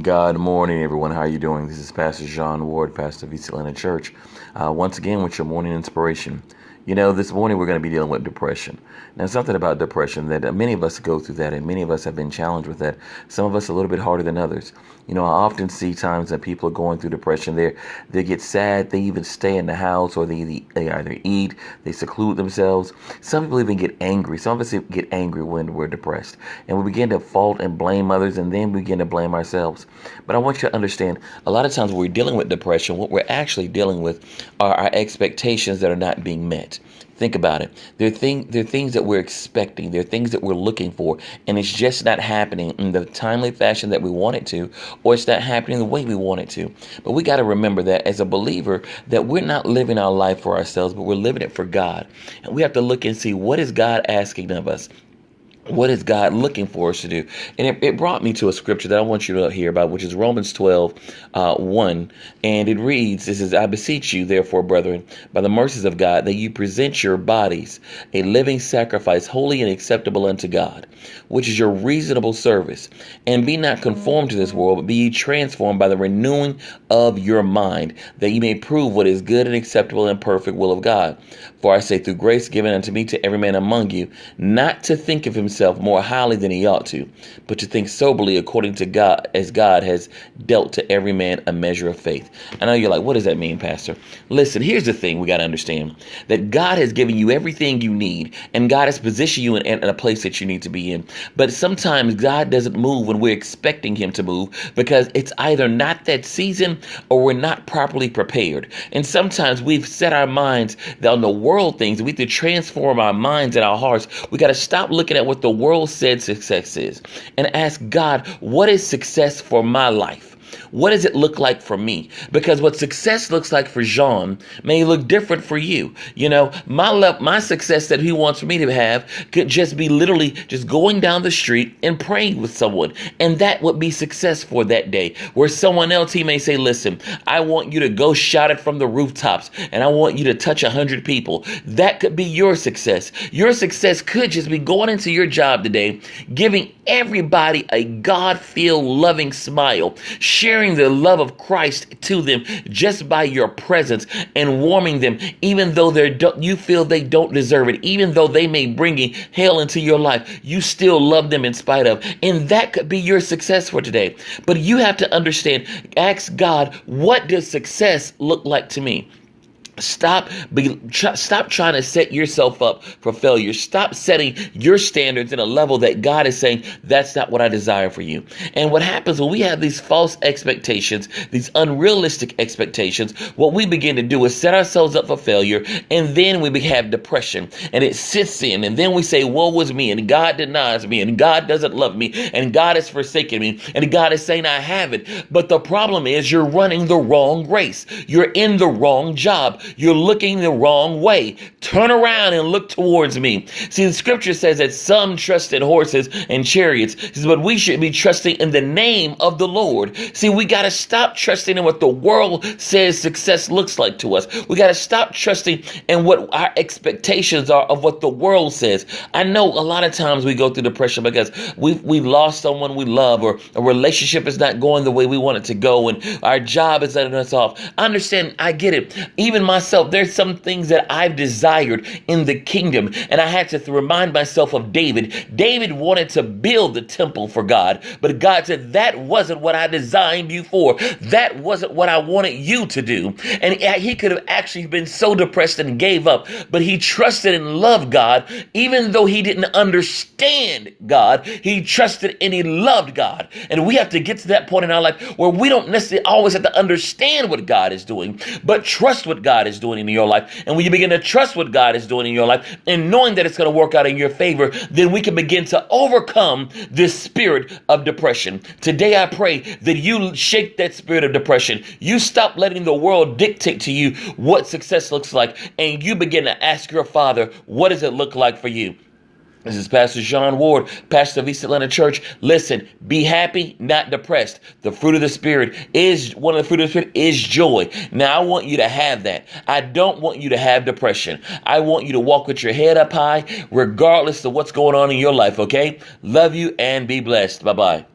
Good morning, everyone. How are you doing? This is Pastor John Ward, pastor of East Atlanta Church. Once again, with your morning inspiration. This morning we're going to be dealing with depression. Now, something about depression that many of us go through that, and many of us have been challenged with that. Some of us a little bit harder than others. I often see times that people are going through depression. They get sad. They even stay in the house, or they either eat, they seclude themselves. Some people even get angry. Some of us get angry when we're depressed, and we begin to fault and blame others, and then we begin to blame ourselves. But I want you to understand, a lot of times when we're dealing with depression, what we're actually dealing with are our expectations that are not being met. Think about it. There are things that we're expecting. There are things that we're looking for, and it's just not happening in the timely fashion that we want it to, or it's not happening the way we want it to. But we got to remember that as a believer, that we're not living our life for ourselves, but we're living it for God. And we have to look and see, what is God asking of us? What is God looking for us to do? And it brought me to a scripture that I want you to hear about, which is Romans 12, 1. And it reads, it says, I beseech you, therefore, brethren, by the mercies of God, that you present your bodies a living sacrifice, holy and acceptable unto God, which is your reasonable service. And be not conformed to this world, but be ye transformed by the renewing of your mind, that ye may prove what is good and acceptable and perfect will of God. For I say, through grace given unto me, to every man among you, not to think of himself more highly than he ought to, but to think soberly according to God, as God has dealt to every man a measure of faith. I know you're like, what does that mean, Pastor? Listen, here's the thing we got to understand, that God has given you everything you need, and God has positioned you in a place that you need to be in. But sometimes God doesn't move when we're expecting him to move, because it's either not that season or we're not properly prepared. And sometimes we've set our minds on the world things. We have to transform our minds and our hearts. We got to stop looking at what the world said success is and ask God, what is success for my life? What does it look like for me? Because what success looks like for Jean may look different for you. My success that he wants me to have could just be literally just going down the street and praying with someone. And that would be success for that day. Where someone else, he may say, listen, I want you to go shout it from the rooftops, and I want you to touch 100 people. That could be your success. Your success could just be going into your job today, giving everybody a God-filled, loving smile, sharing the love of Christ to them just by your presence, and warming them, even though you feel they don't deserve it, even though they may bring hell into your life, you still love them in spite of. And that could be your success for today. But you have to understand, ask God, what does success look like to me? Stop trying to set yourself up for failure. Stop setting your standards in a level that God is saying, that's not what I desire for you. And what happens when we have these false expectations, these unrealistic expectations, what we begin to do is set ourselves up for failure, and then we have depression, and it sits in, and then we say, woe is me, and God denies me, and God doesn't love me, and God has forsaken me, and God is saying I have it. But the problem is, you're running the wrong race. You're in the wrong job. You're looking the wrong way. Turn around and look towards me. See, the scripture says that some trust in horses and chariots, but we should be trusting in the name of the Lord. See, we got to stop trusting in what the world says success looks like to us. We got to stop trusting in what our expectations are of what the world says. I know a lot of times we go through depression because we lost someone we love, or a relationship is not going the way we want it to go, and our job is letting us off. I understand. I get it. Even myself, there's some things that I've desired in the kingdom, and I had to remind myself of David. David wanted to build the temple for God, but God said, that wasn't what I designed you for. That wasn't what I wanted you to do. And he could have actually been so depressed and gave up, but he trusted and loved God. Even though he didn't understand God, he trusted and he loved God. And we have to get to that point in our life where we don't necessarily always have to understand what God is doing, but trust what God is doing in your life. And when you begin to trust what God is doing in your life, and knowing that it's going to work out in your favor, then we can begin to overcome this spirit of depression. Today, I pray that you shake that spirit of depression. You stop letting the world dictate to you what success looks like, and you begin to ask your Father, what does it look like for you? This is Pastor John Ward, pastor of East Atlanta Church. Listen, be happy, not depressed. The fruit of the Spirit one of the fruit of the Spirit is joy. Now, I want you to have that. I don't want you to have depression. I want you to walk with your head up high, regardless of what's going on in your life, okay? Love you and be blessed. Bye-bye.